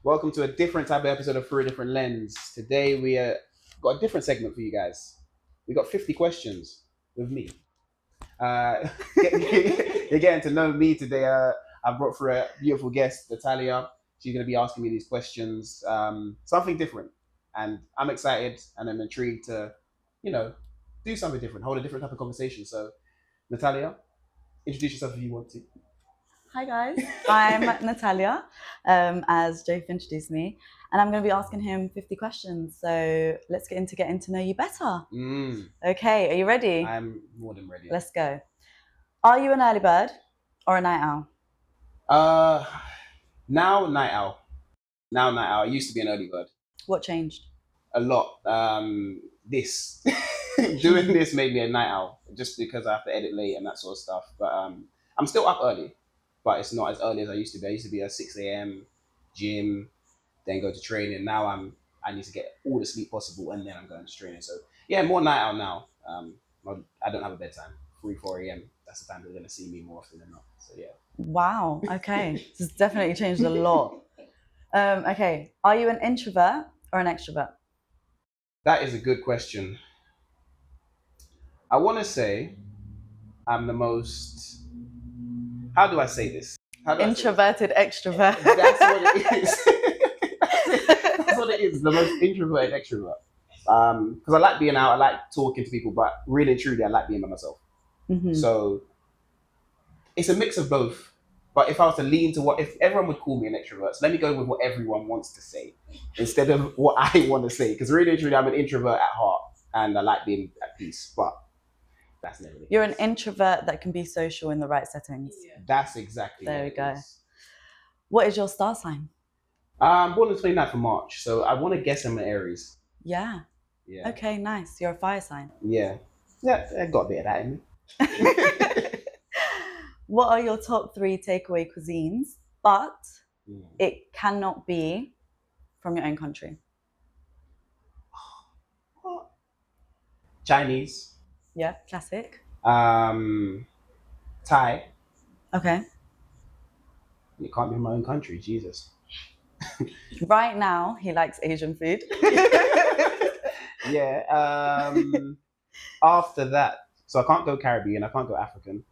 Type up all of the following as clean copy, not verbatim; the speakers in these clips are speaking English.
Welcome to a different type of episode of Through a Different Lens. Today we got a different segment for you guys. We got 50 questions with me. You're getting to know me today. I brought for a beautiful guest, Natalia. She's going to be asking me these questions, something different. And I'm excited and I'm intrigued to, do something different, hold a different type of conversation. So, Natalia, introduce yourself if you want to. Hi guys, I'm Natalia, as Joe introduced me, and I'm going to be asking him 50 questions. So let's get into getting to know you better. Okay, are you ready? I'm more than ready. Let's go. Are you an early bird or a night owl? Now night owl. Now night owl. I used to be an early bird. What changed? A lot. This doing this made me a night owl just because I have to edit late and that sort of stuff. But I'm still up early, but it's not as early as I used to be. I used to be at 6 a.m. gym, then go to training. Now I need to get all the sleep possible and then I'm going to training. So yeah, more night owl now. I don't have a bedtime. 3, 4 a.m. That's the time they're gonna see me more often than not. So yeah. Wow. Okay, this has definitely changed a lot. Okay, are you an introvert or an extrovert? That is a good question. I want to say I'm the most. How do I say this? Introverted extrovert. That's what it is. That's what it is. The most introverted extrovert. Because I like being out. I like talking to people, but really and truly, I like being by myself. Mm-hmm. So it's a mix of both. But if I was to lean to if everyone would call me an extrovert, so let me go with what everyone wants to say instead of what I want to say. Because really and truly, I'm an introvert at heart, and I like being at peace. But that's never. You're an introvert that can be social in the right settings. Yeah. That's exactly. There we go. Is. What is your star sign? I'm born on the 29th of March, so I want to guess I'm an Aries. Yeah. Yeah. Okay, nice. You're a fire sign. Yeah. Yeah, I got a bit of that in me. What are your top 3 takeaway cuisines, but it cannot be from your own country? Chinese. Yeah, classic. Thai. Okay. It can't be in my own country, Jesus. Right now, he likes Asian food. Yeah. After that, so I can't go Caribbean, I can't go African.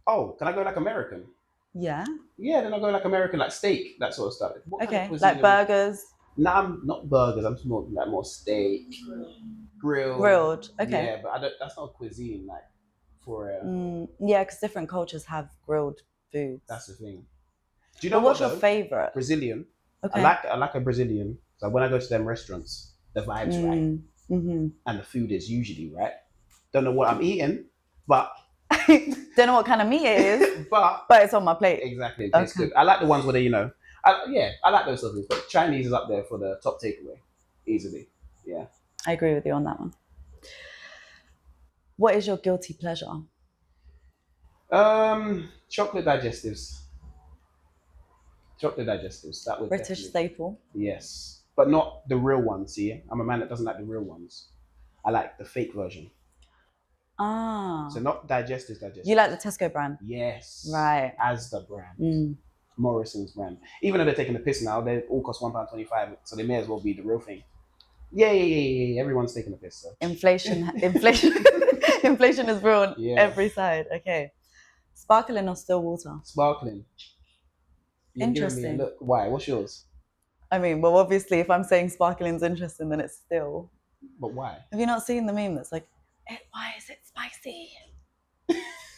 Oh, can I go like American? Yeah. Yeah, then I'll go like American, like steak, that sort of stuff. What okay, like burgers? No, I'm not burgers. I'm more like more steak, grilled. Okay. Yeah, but that's not cuisine like for. Yeah, because different cultures have grilled foods. That's the thing. Do you know what's your favorite? Brazilian. Okay. I like a Brazilian. So when I go to them restaurants, the vibes right, and the food is usually right. Don't know what I'm eating, but. Don't know what kind of meat it is, but it's on my plate. Exactly, it tastes good. I like the ones where they, I like those sort of things. But Chinese is up there for the top takeaway, easily. Yeah, I agree with you on that one. What is your guilty pleasure? Chocolate digestives. Chocolate digestives. That would British staple. Yes, but not the real ones. See, I'm a man that doesn't like the real ones. I like the fake version. Ah. So not digestives. You like the Tesco brand? Yes. Right. As the brand. Morrison's brand. Even though they're taking the piss now, they all cost £1.25, so they may as well be the real thing. Yeah. Everyone's taking the piss. So. Inflation is real on every side. Okay. Sparkling or still water? Sparkling. You're interesting. Look, why? What's yours? I mean, well, obviously, if I'm saying sparkling's interesting, then it's still. But why? Have you not seen the meme that's like, why is it spicy?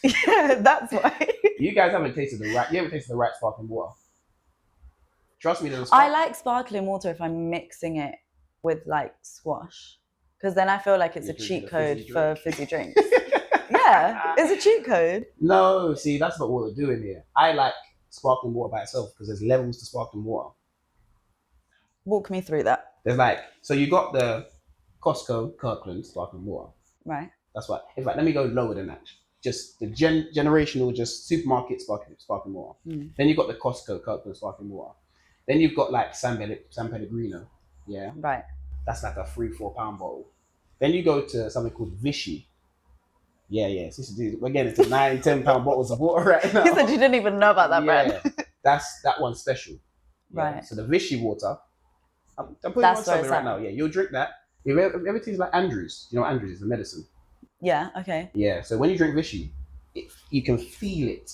Yeah, that's why. You guys haven't tasted the right sparkling water. Trust me, I like sparkling water if I'm mixing it with like squash, because then I feel like it's a cheat code for fizzy drinks. Yeah, it's a cheat code. No, see, that's not what we're doing here. I like sparkling water by itself because there's levels to sparkling water. Walk me through that. There's so you got the Costco Kirkland sparkling water. Right. That's what. In fact, let me go lower than that. Just the generational, just supermarket sparkling water. Then you've got the Costco Kirkland sparkling water. Then you've got like San Pellegrino. Yeah. Right. That's like a 3-4 pound bottle. Then you go to something called Vichy. Yeah. We're getting into 9-10 pound bottles of water right now. You said you didn't even know about that brand. That one's special. Yeah? Right. So the Vichy water, I'm putting That's on where something it's right at. now. Yeah, you'll drink that. If everything's like Andrews, you know, Andrews is the medicine. Yeah. Okay. Yeah. So when you drink Vichy, you can feel it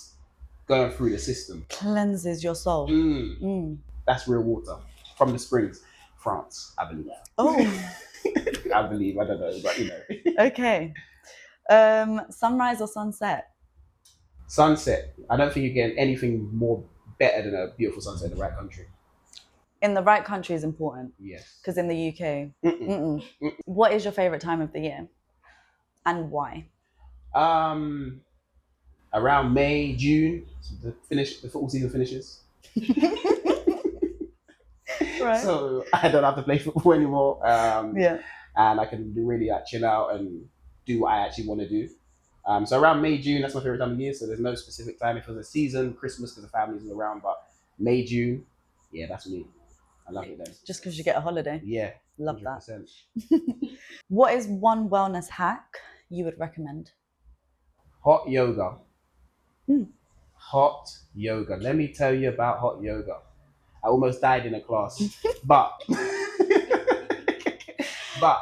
going through the system. Cleanses your soul. That's real water from the springs, France, I believe. Oh. I believe. I don't know, but you know. Okay. Sunrise or sunset? Sunset. I don't think you get anything more better than a beautiful sunset in the right country. In the right country is important. Yes. Because in the UK. Mm-mm. What is your favorite time of the year? And why? Around May, June, the football season finishes. Right. So I don't have to play football anymore. Yeah. And I can really chill out and do what I actually want to do. So around May, June, that's my favorite time of year. So there's no specific time. If it was a season, Christmas because the family's all around, but May, June, yeah, that's me. I love it then. Just because you get a holiday. Yeah. Love 100%. that. What is one wellness hack you would recommend? Hot yoga. Mm. Hot yoga. Let me tell you about hot yoga. I almost died in a class, but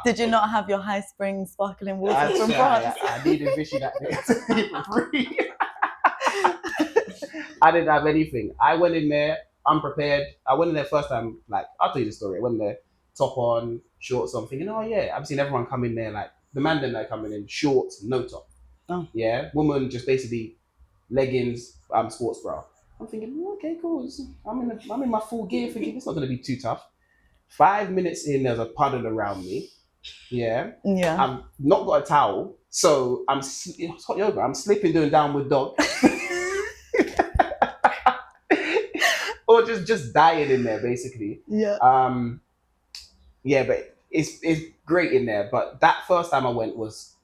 Did you not have your high spring sparkling water from France? I needed Vichy that day for free. I didn't have anything. I went in there unprepared. I went in there first time, like, I'll tell you the story. I went in there, top on, shorts on, thinking, oh yeah, I've seen everyone come in there, like, the man then they're coming in, shorts, no top. Oh. Yeah, woman just basically leggings, sports bra. I'm thinking, okay, cool. I'm in my full gear, thinking it's not going to be too tough. 5 minutes in, there's a puddle around me. Yeah. I'm not got a towel, so it's hot yoga. I'm slipping doing downward dog, or just dying in there, basically. Yeah. Yeah, but it's great in there. But that first time I went was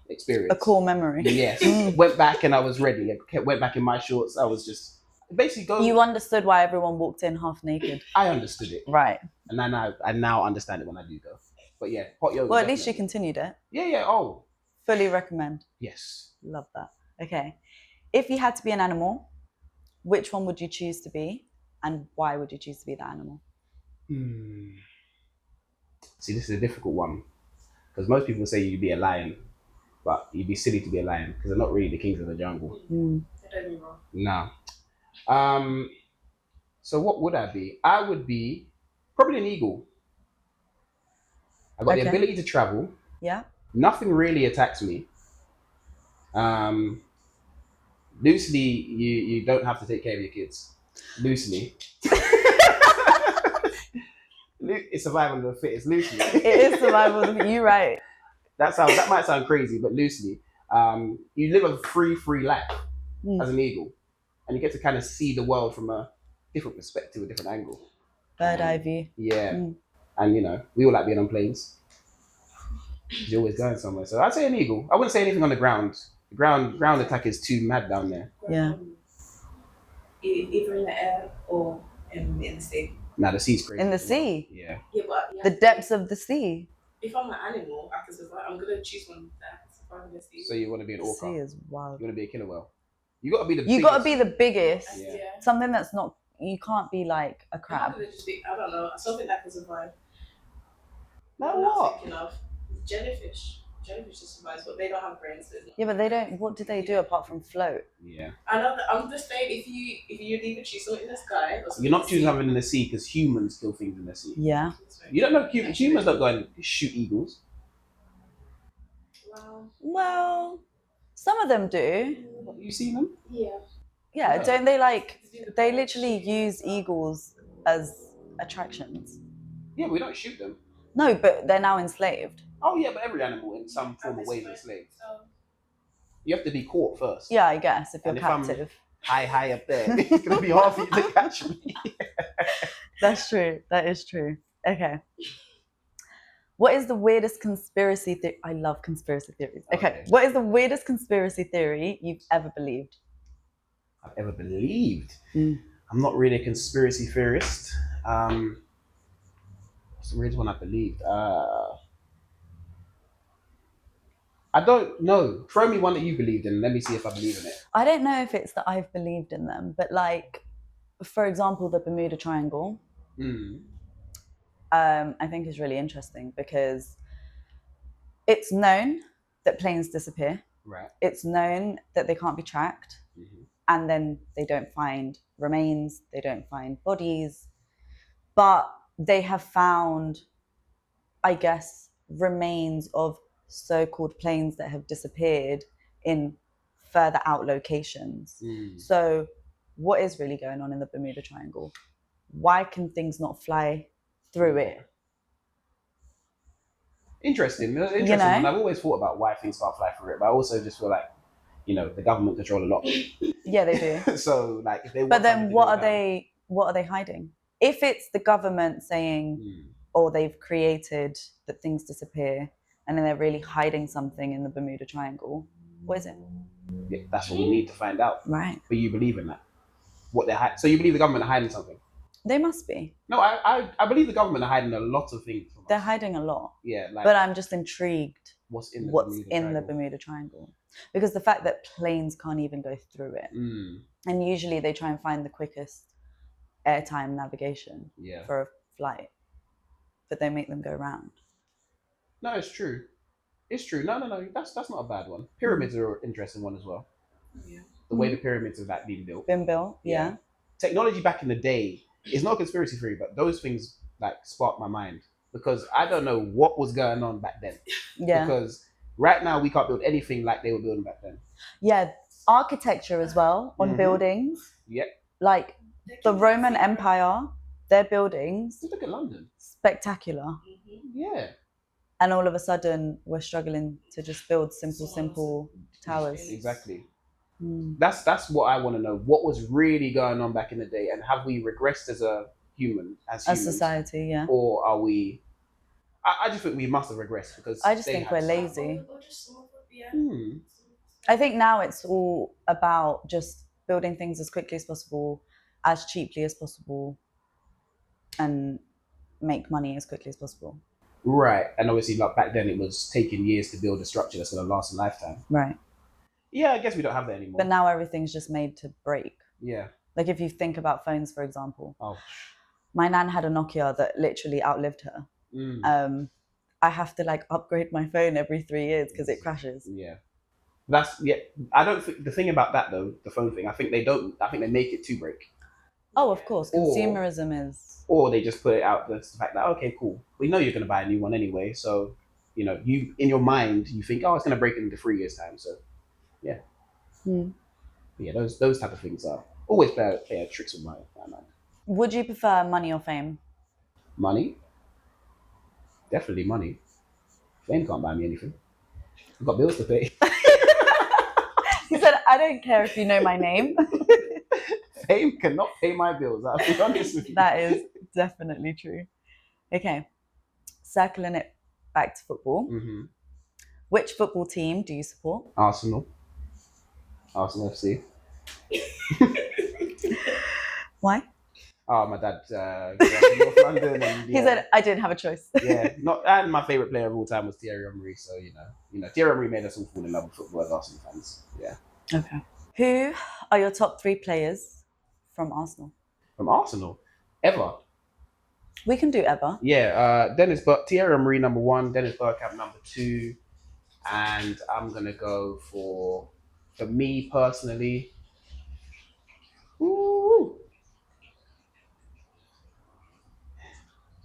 experience. A cool memory. Yes. Went back and I was ready. I went back in my shorts. I was just basically going. You understood why everyone walked in half naked. I understood it. Right. And I now understand it when I do go. But yeah, hot yoga. Well, at least you continued it. Yeah. Oh. Fully recommend. Yes. Love that. Okay. If you had to be an animal, which one would you choose to be? And why would you choose to be that animal? See, this is a difficult one. Because most people say you'd be a lion. But you'd be silly to be a lion. Because they're not really the kings of the jungle. No. So what would I be? I would be probably an eagle. I've got the ability to travel. Yeah. Nothing really attacks me. Loosely, you don't have to take care of your kids. Loosely. It's survival of the fittest. Loosely. It is survival of the fittest. You're right. That might sound crazy, but loosely. You live a free life as an eagle. And you get to kind of see the world from a different perspective, a different angle. Bird eye view. Yeah. And you know, we all like being on planes. You're always going somewhere. So I'd say an eagle. I wouldn't say anything on the ground. The ground attack is too mad down there. Yeah. Either in the air or in the sea. Nah, the sea's crazy. In the sea? Yeah. But the depths of the sea. If I'm an animal, I can survive. I'm going to choose one that survives in the sea. So you want to be an orca? The sea is wild. You want to be a killer whale? You got to be the You got to be the biggest. Yeah. Something that's not, you can't be like a crab. I don't know, something that can survive. Now I'm what? not thinking of jellyfish. Jellyfish just survives, but they don't have brains. So Yeah, but they don't, what do they do apart from float? Yeah. I'm just saying, if you either choose something in the sky or something You're not choosing something in the sea because humans kill things in the sea. Yeah. You don't know humans don't go and shoot eagles. Well, some of them do. You seen them? Yeah. Yeah, don't they they literally use eagles as attractions. Yeah, we don't shoot them. No, but they're now enslaved. Oh yeah, but every animal in some form of way is enslaved. You have to be caught first. Yeah, I guess, if you're And captive. High up there, it's going to be hard for you to catch me. That's true. That is true. Okay. What is the weirdest conspiracy theory? I love conspiracy theories. Okay. What is the weirdest conspiracy theory you've ever believed? I've ever believed? I'm not really a conspiracy theorist. What's the weirdest one I believed? I don't know. Throw me one that you believed in. Let me see if I believe in it. I don't know if it's that I've believed in them, but like, for example, the Bermuda Triangle, I think is really interesting because it's known that planes disappear. Right. It's known that they can't be tracked. And then they don't find remains, they don't find bodies. But they have found, I guess, remains of so-called planes that have disappeared in further out locations. So what is really going on in the Bermuda Triangle? Why can things not fly through it? Interesting. You know? And I've always thought about why things can't fly through it, but I also just feel like, the government control a lot. Yeah, they do. So like if they want But then what are down, they hiding? If it's the government saying, or they've created that things disappear, and then they're really hiding something in the Bermuda Triangle, what is it? Yeah, that's what we need to find out. Right. But you believe in that? What they're so you believe the government are hiding something? They must be. No, I believe the government are hiding a lot of things from us. They're hiding a lot. Yeah, like, but I'm just intrigued what's in the Bermuda Triangle. Because the fact that planes can't even go through it. And usually they try and find the quickest airtime navigation for a flight. But they make them go round. No, it's true. It's true. No. That's not a bad one. Pyramids are an interesting one as well. Yeah. The way the pyramids have like been built. Yeah. Technology back in the day, it's not a conspiracy theory, but those things like sparked my mind because I don't know what was going on back then. Yeah. Because right now we can't build anything like they were building back then. Yeah. Architecture as well on buildings. Yep. Like the Roman Empire, their buildings. Just look at London. Spectacular. Yeah. And all of a sudden we're struggling to just build simple towers. Exactly. That's what I want to know. What was really going on back in the day, and have we regressed as a human, as society, yeah, or are we? I just think we must have regressed because I just think we're lazy. Yeah. I think now it's all about just building things as quickly as possible, as cheaply as possible, and make money as quickly as possible. Right, and obviously, like back then, it was taking years to build a structure that's going to last a lifetime. Right. Yeah, I guess we don't have that anymore. But now everything's just made to break. Yeah. Like if you think about phones, for example. Oh. My nan had a Nokia that literally outlived her. I have to like upgrade my phone every 3 years because it crashes. Yeah. I don't think the thing about that though, the phone thing, I think they make it to break. Oh, of course. Consumerism is. Or they just put it out the fact that, okay, cool. We know you're going to buy a new one anyway. So, you in your mind, you think, oh, it's going to break into 3 years' time. So, yeah. Yeah, those type of things are always play tricks with my mind. Would you prefer money or fame? Money? Definitely money. Fame can't buy me anything. I've got bills to pay. He said, I don't care if you know my name. Fame cannot pay my bills. I'll be honest with you. That is definitely true. Okay. Circling it back to football. Which football team do you support? Arsenal FC. Why? Oh, my dad grew up in North London. And, He said, I didn't have a choice. And my favourite player of all time was Thierry Henry. So, Thierry Henry made us all fall in love with football as Arsenal fans. Yeah. Okay. Who are your top 3 players from Arsenal? From Arsenal? Ever? We can do ever. Yeah. Thierry Henry, number 1. Dennis Bergkamp, number 2. And I'm going to go for me personally,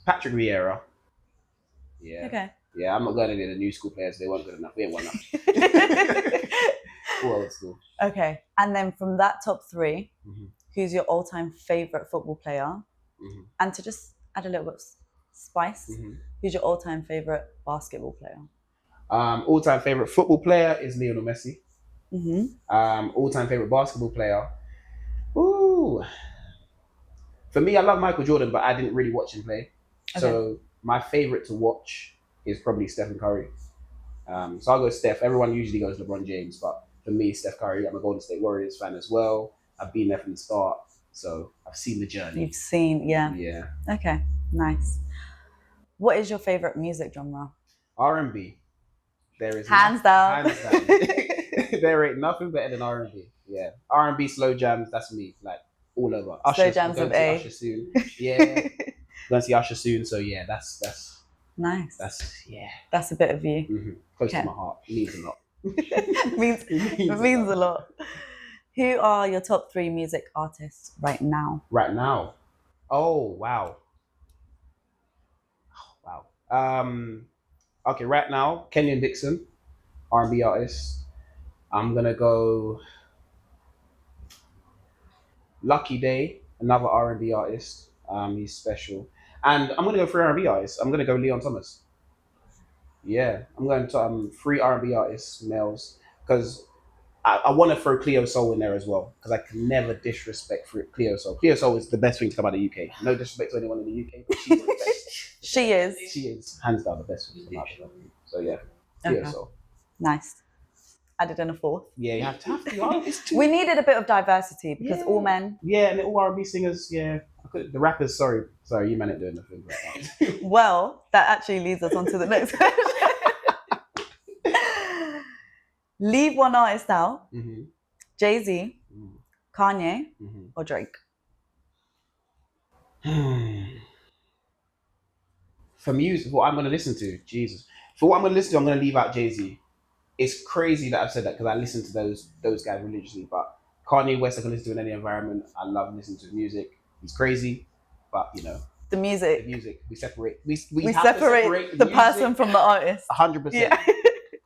Patrick Vieira. Yeah. Okay. Yeah, I'm not going to get the new school players. They weren't good enough. We ain't won enough. Old school. Okay. And then from that top 3, who's your all-time favourite football player? And to just add a little bit of spice, who's your all-time favourite basketball player? All-time favourite football player is Lionel Messi. All-time favourite basketball player. For me, I love Michael Jordan, but I didn't really watch him play. Okay. So my favourite to watch is probably Stephen Curry. So I'll go Steph. Everyone usually goes LeBron James, but for me, Steph Curry. I'm a Golden State Warriors fan as well. I've been there from the start, so I've seen the journey. You've seen, yeah. Yeah. Okay, nice. What is your favourite music genre? R&B. There is hands down. Hands down. There ain't nothing better than R&B. Yeah, R&B slow jams. That's me. Like all over. Slow Usher, jams I'm of going to see A. Usher soon. Yeah, going to see Usher soon. So yeah, that's Nice. yeah. That's a bit of you. Close Okay. to my heart. It means a lot. It means a lot. Who are your top 3 music artists right now? Right now. Oh wow. Wow. Okay, right now, Kenyon Dixon, R&B artist. I'm gonna go Lucky Day, another R&B artist. He's special, and I'm gonna go for R&B artists. I'm gonna go Leon Thomas. Yeah, I'm going to 3 R&B artists, males, because I want to throw Cleo Soul in there as well because I can never disrespect Cleo Soul. Cleo Soul is the best thing to come out of the UK. No disrespect to anyone in the UK, but she's the best. She is. She is hands down the best thing to come out of the UK. So yeah, Cleo Okay. Soul. Nice. Added in a 4th. Yeah, you have to. It's too. We needed a bit of diversity because all men. Yeah, and all R&B singers. Yeah, the rappers. Sorry, you man ain't doing nothing right now. Well, that actually leads us on to the next question. Leave one artist out. Jay-Z, Kanye, or Drake? For music, what I'm going to listen to, Jesus. For what I'm going to listen to, I'm going to leave out Jay-Z. It's crazy that I've said that because I listen to those guys religiously. But Kanye West, I can listen to in any environment. I love listening to his music. He's crazy, but you know, the music. We separate. We separate have to separate the person from the artist. 100%. Yeah.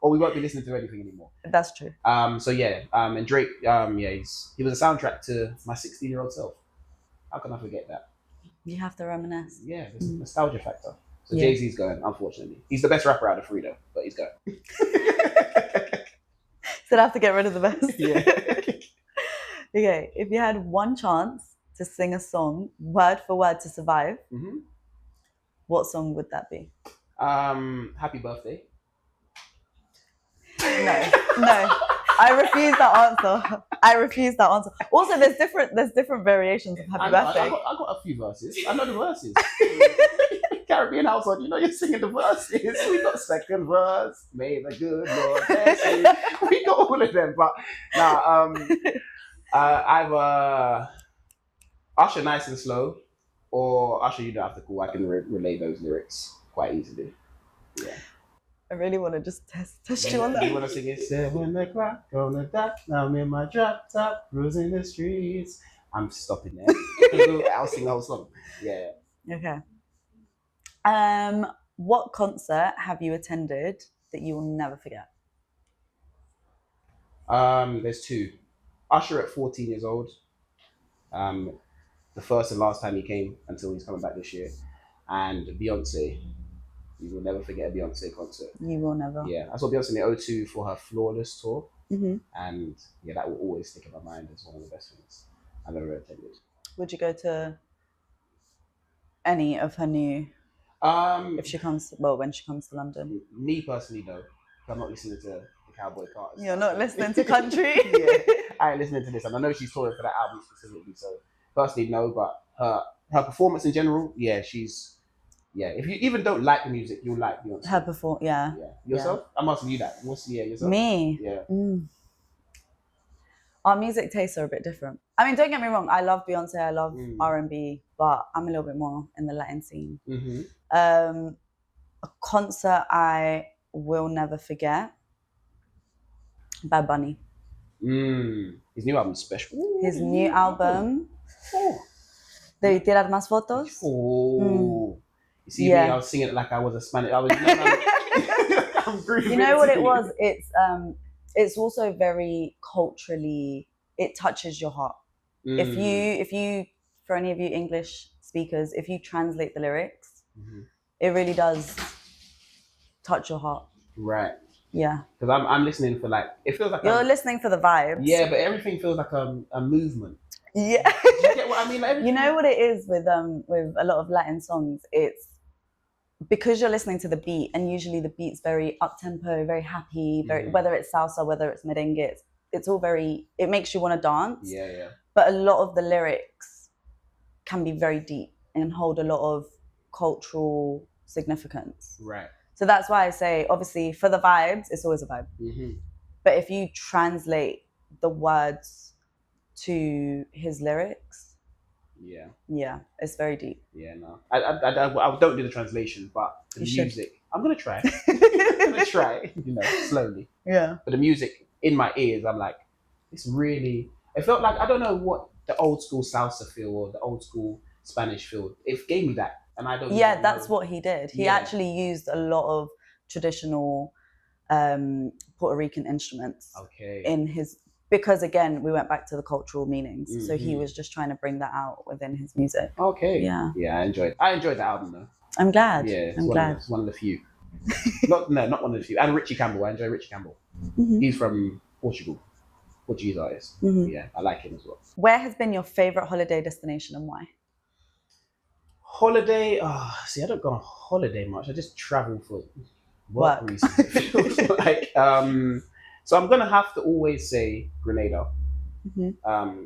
Or we won't be listening to anything anymore. That's true. So yeah. And Drake. Yeah. He was a soundtrack to my 16-year-old self. How can I forget that? You have to reminisce. Yeah, there's a nostalgia factor. So Yeah. Jay-Z's going, unfortunately. He's the best rapper out of 3 though, but he's going. So I have to get rid of the best. Yeah. Okay, if you had one chance to sing a song word for word to survive, what song would that be? Happy Birthday. No. I refuse that answer. Also, there's different variations of Happy Birthday. I got a few verses. I know the verses. Caribbean household, you're singing the verses. We got second verse. May the good Lord bless you. We got all of them, but either Usher Nice and Slow or Usher You Don't Have to Call. I can relay those lyrics quite easily. Yeah. I really want to just test you on that. You want to sing it? 7 o'clock on the dot. Now I'm in my drop top, cruising the streets. I'm stopping there. I'll sing the whole song. Yeah. Okay. What concert have you attended that you will never forget? There's 2. Usher at 14 years old. The first and last time he came until he's coming back this year. And Beyonce. You will never forget a Beyonce concert. You will never. Yeah, I saw Beyonce in the O2 for her Flawless tour. Mm-hmm. And yeah, that will always stick in my mind as one of the best things I've ever attended. Would you go to any of her new... if she comes, when she comes to London? Me personally, no. I'm not listening to the Cowboy Carters. You're not listening to country? Yeah, I ain't listening to this. And I know she's touring for that album specifically. So personally, no. But her performance in general, yeah, she's... Yeah, if you even don't like the music, you'll like Beyonce. Her perform, yeah. Yourself? Yeah. I'm asking you that. Yourself? Me? Yeah. Our music tastes are a bit different. I mean, don't get me wrong. I love Beyonce. I love R&B, but I'm a little bit more in the Latin scene. Mm-hmm. A concert I will never forget. Bad Bunny. His new album's special. His new album. De Tirar Más Fotos. You see me, I was singing it like I was a Spanish. I'm you know what it was? It's also very culturally, it touches your heart. If you, for any of you English speakers, if you translate the lyrics, it really does touch your heart. Right. Yeah. Because I'm listening for it feels like you're listening for the vibes. Yeah, but everything feels like a movement. Yeah. Do you get what I mean? You know what it is with a lot of Latin songs? It's because you're listening to the beat, and usually the beat's very up-tempo, very happy, whether it's salsa, whether it's merengue, it's all it makes you want to dance. Yeah. But a lot of the lyrics can be very deep and hold a lot of cultural significance. Right. So that's why I say, obviously, for the vibes, it's always a vibe. Mm-hmm. But if you translate the words to his lyrics, Yeah. Yeah, it's very deep. Yeah, no. I don't do the translation, but the You should. music, I'm going to try. I'm going to try, slowly. Yeah. But the music in my ears, I'm like, it's really, it felt like, I don't know what the old school salsa feel or the old school Spanish feel. It gave me that. And I don't Yeah, even that's know. what he did. He Yeah. actually used a lot of traditional Puerto Rican instruments Okay. in his, because again, we went back to the cultural meanings. So he Mhm. was just trying to bring that out within his music. Okay. Yeah. Yeah, I enjoyed the album though. I'm glad. Yeah, I'm glad. it's one of the few. Not one of the few. And Richie Campbell, I enjoy Richie Campbell. Mhm. He's from Portugal. Portuguese artist. Mhm. Yeah, I like him as well. Where has been your favorite holiday destination and why? Holiday, see, I don't go on holiday much. I just travel for work Work. reasons. It feels like, so I'm gonna have to always say Grenada.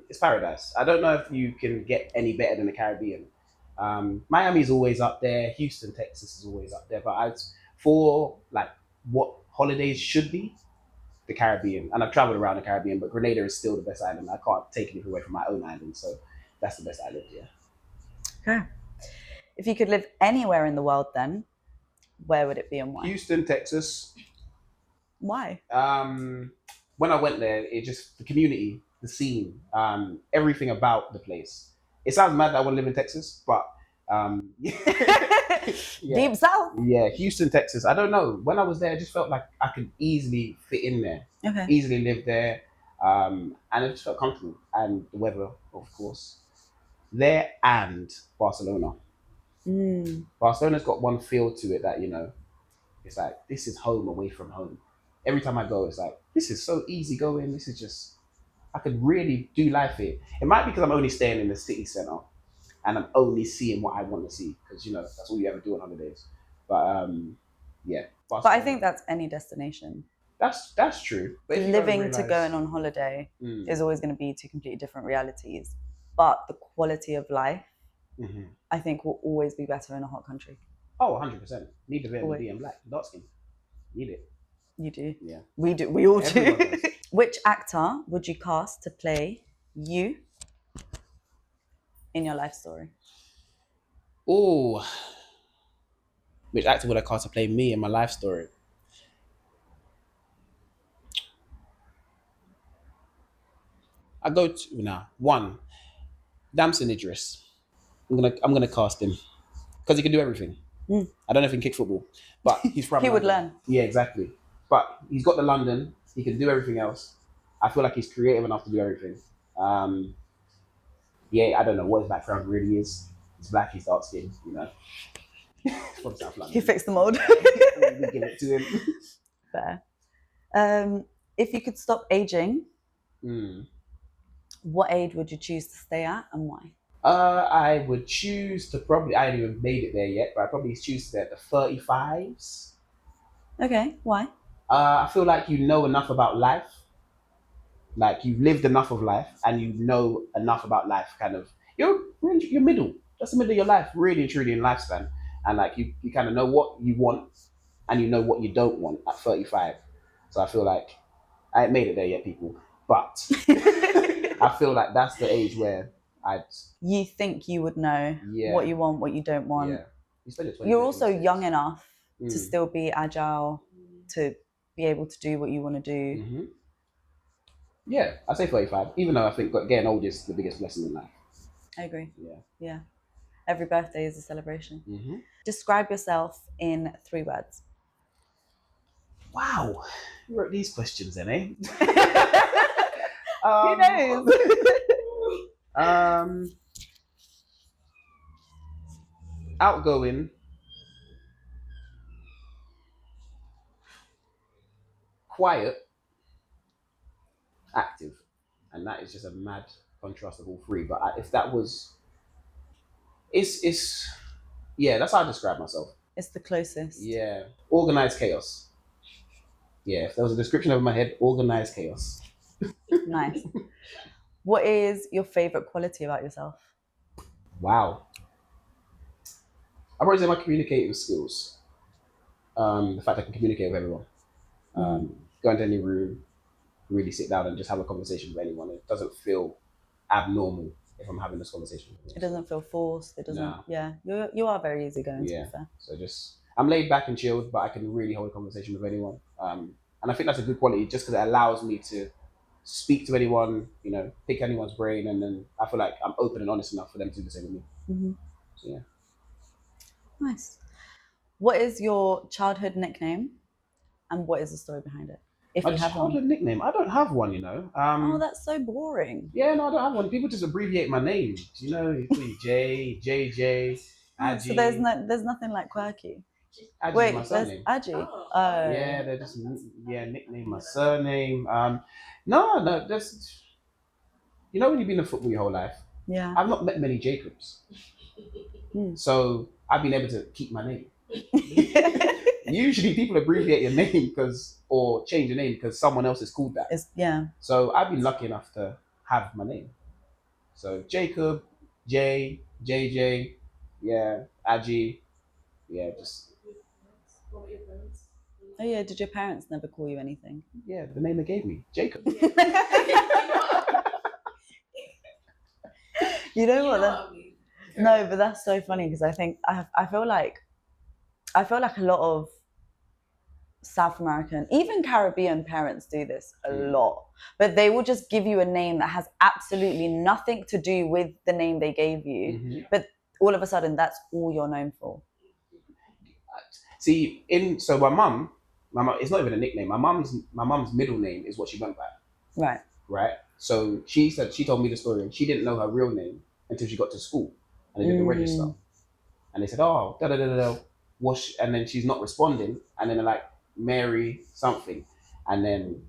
It's paradise. I don't know if you can get any better than the Caribbean. Miami's always up there. Houston, Texas is always up there. But for like what holidays should be, the Caribbean. And I've traveled around the Caribbean, but Grenada is still the best island. I can't take anything away from my own island, so that's the best island. Yeah. Okay. If you could live anywhere in the world, then where would it be and why? Houston, Texas. Why? When I went there, it just the community, the scene, everything about the place. It sounds mad that I want to live in Texas, but yeah. Deep South. Yeah, Houston, Texas. I don't know. When I was there, I just felt like I could easily fit in there, Okay. easily live there, and it just felt comfortable. And the weather, of course, there and Barcelona. Barcelona's got one feel to it that it's like this is home away from home. Every time I go, it's like this is so easy going. This is just I could really do life here. It might be because I'm only staying in the city center and I'm only seeing what I want to see because that's all you ever do on holidays. But yeah. But I think that's any destination. That's true. But if you don't Living to realise- going on holiday is always going to be two completely different realities. But the quality of life, I think, will always be better in a hot country. Oh, 100%. Need the vitamin Always. D and black, dark skin. Need it. You do. Yeah. We do. We all Everyone do. does. Which actor would you cast to play you in your life story? Oh, which actor would I cast to play me in my life story? I go to now one, Damson Idris. I'm gonna cast him because he can do everything. I don't know if he can kick football, but he's from. He would London. learn. Yeah, exactly. But he's got the London. He can do everything else. I feel like he's creative enough to do everything. Yeah, I don't know what his background really is. He's black. He's dark skinned. From South London. He fixed the mold. We give it to him. Fair. If you could stop aging, what age would you choose to stay at and why? I would choose to probably. I haven't even made it there yet, but I probably choose to stay at the 35s. Okay, why? I feel like you know enough about life. Like you've lived enough of life, and you know enough about life. Kind of, you're middle. That's the middle of your life, really and truly in lifespan. And like you kind of know what you want, and you know what you don't want at 35. So I feel like I ain't made it there yet, people. But I feel like that's the age where You think you would know what you want, what you don't want. Yeah. You're also young enough to still be agile, to be able to do what you want to do. Mm-hmm. Yeah, I say 35, even though I think getting old is the biggest blessing in life. I agree. Yeah. Yeah. Every birthday is a celebration. Mm-hmm. Describe yourself in 3 words. Wow. You wrote these questions then, eh? Who knows? Outgoing, quiet, active, and that is just a mad contrast of all three. But if that was, it's yeah, that's how I describe myself. It's the closest. Yeah, organized chaos. Yeah, if there was a description over my head, organized chaos. Nice. What is your favorite quality about yourself? Wow. I'd probably say my communicative skills. The fact I can communicate with everyone. Go into any room, really sit down and just have a conversation with anyone. It doesn't feel abnormal if I'm having this conversation. It doesn't feel forced. It doesn't. No. Yeah, you are very easygoing. To Yeah. be fair. So just I'm laid back and chilled, but I can really hold a conversation with anyone. And I think that's a good quality, just because it allows me to speak to anyone, pick anyone's brain, and then I feel like I'm open and honest enough for them to do the same with me. Mm-hmm. So yeah. Nice. What is your childhood nickname, and what is the story behind it? If My you have childhood one. nickname, I don't have one. Oh, that's so boring. Yeah, no, I don't have one. People just abbreviate my name. You call me J, JJ, Oh, so Aji. there's nothing like quirky. Aji's Wait, my there's surname. Aji. Oh. Oh. Yeah, they're just nickname my surname. No, just when you've been in football your whole life, Yeah. I've not met many Jacobs, so I've been able to keep my name. Usually, people abbreviate your name or change your name because someone else is called that. Yeah. So I've been lucky enough to have my name. So Jacob, J, JJ, yeah, Aji, yeah, just What were your parents? Oh yeah. Did your parents never call you anything? yeah, the name they gave me, Jacob. You know what? I mean? No, but that's so funny because I think I feel like a lot of South American, even Caribbean parents do this a lot. But they will just give you a name that has absolutely nothing to do with the name they gave you. Mm-hmm. But all of a sudden, that's all you're known for. See, so my mum, it's not even a nickname. My mum's middle name is what she went by. Right. Right. So she told me the story, and she didn't know her real name until she got to school, and they did the register, and they said, "Oh, da da da da," and then she's not responding, and then they're like, Mary something, and then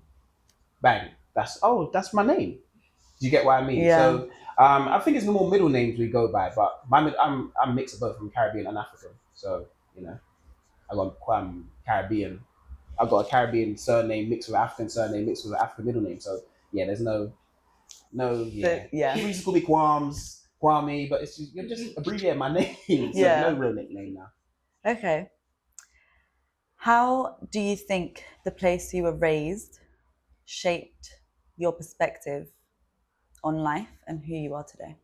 bang, that's my name. Do you get what I mean? Yeah. So I think it's the more middle names we go by, but I'm mixed of both from Caribbean and African. So I got Caribbean. I got a Caribbean surname mixed with African surname mixed with an African middle name. So yeah, there's no yeah. Yeah. People used to call me Kwame, but it's just, you're just abbreviating my name. So Yeah. no real nickname now. Okay. How do you think the place you were raised shaped your perspective on life and who you are today?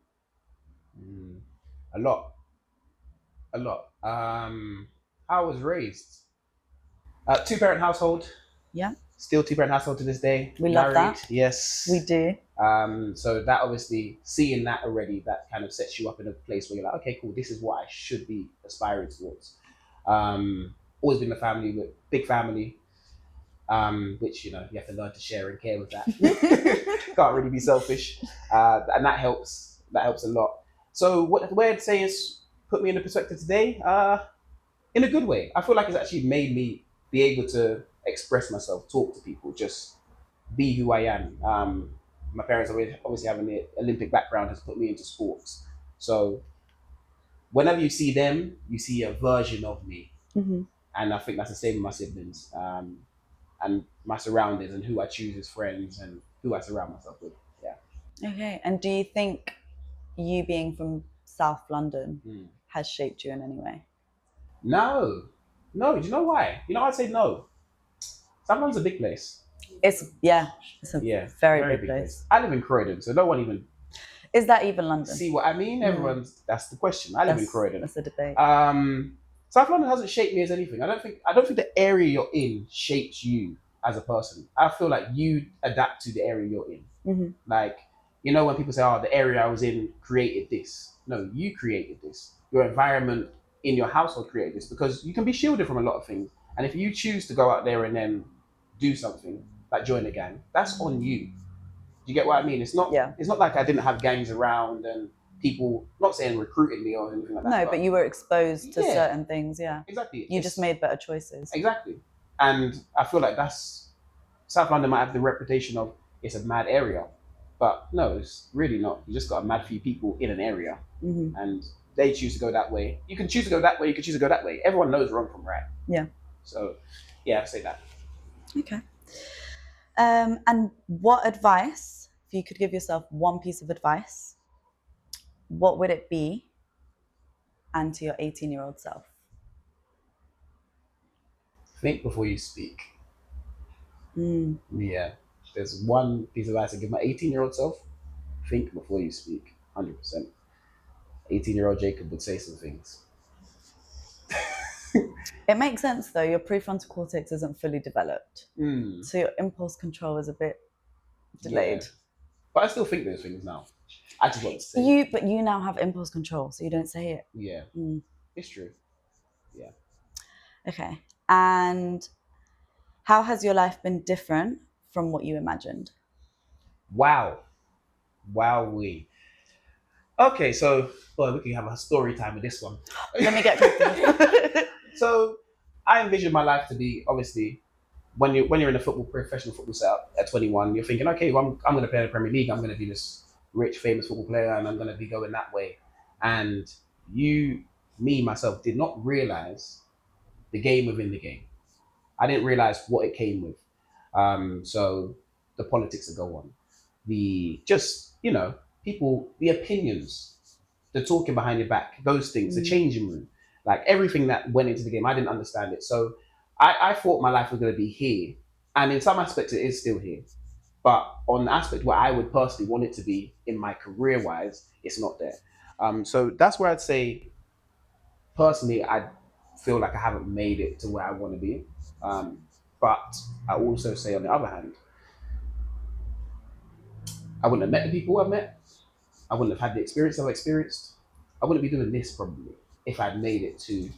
A lot. How I was raised. 2-parent household. Yeah. Still 2-parent household to this day. We love that. Yes. We do. So that obviously, seeing that already, that kind of sets you up in a place where you're like, okay, cool, this is what I should be aspiring towards. Always been a big family, which you have to learn to share and care with that. Can't really be selfish, and that helps. That helps a lot. So the way I'd say is put me in the perspective today, in a good way. I feel like it's actually made me be able to express myself, talk to people, just be who I am. My parents obviously having the Olympic background has put me into sports. So whenever you see them, you see a version of me. Mm-hmm. And I think that's the same with my siblings, and my surroundings, and who I choose as friends, and who I surround myself with. Yeah. Okay. And do you think you being from South London has shaped you in any way? No. Do you know why? I'd say no. South London's a big place. It's a very big place. I live in Croydon, so no one even. Is that even London? See what I mean? That's the question. I live in Croydon. That's the debate. South London hasn't shaped me as anything. I don't think the area you're in shapes you as a person. I feel like you adapt to the area you're in. Mm-hmm. Like, when people say, "Oh, the area I was in created this." No, you created this. Your environment in your household created this, because you can be shielded from a lot of things. And if you choose to go out there and then do something like join a gang, that's on you. Do you get what I mean? It's not. Yeah. It's not like I didn't have gangs around and people, not saying recruited me or anything like that. No, but you were exposed to certain things. Yeah. Exactly. You just made better choices. Exactly. And I feel like South London might have the reputation of it's a mad area, but no, it's really not. You just got a mad few people in an area, and they choose to go that way. You can choose to go that way. You can choose to go that way. Everyone knows wrong from right. Yeah. So, yeah, I'd say that. Okay. And what advice, if you could give yourself one piece of advice, what would it be? And to your 18-year-old self? Think before you speak. Yeah. There's one piece of advice I give my 18-year-old self. Think before you speak. 100%. 18-year-old Jacob would say some things. It makes sense though. Your prefrontal cortex isn't fully developed, Mm, so your impulse control is a bit delayed. yeah. But I still think those things now. I just want to say. But you now have impulse control, so you don't say it. Yeah, Mm. it's true. Yeah. Okay. And how has your life been different from what you imagined? Wow. Wowee. Okay, so well, we can have a story time with this one. Let me get comfortable. So I envision my life to be obviously when you're in a professional football setup at 21, you're thinking, okay, well, I'm going to play in the Premier League. I'm going to be this rich, famous football player, and I'm going to be going that way. And myself, did not realize the game within the game. I didn't realize what it came with. So the politics that go on, the just people, the opinions, the talking behind your back, those things, the changing room, like everything that went into the game, I didn't understand it. So I thought my life was going to be here, and in some aspects, it is still here. But on the aspect where I would personally want it to be in my career wise, it's not there. So that's where I'd say personally, I feel like I haven't made it to where I want to be. But I also say, on the other hand, I wouldn't have met the people I've met. I wouldn't have had the experience I've experienced. I wouldn't be doing this probably if I'd made it to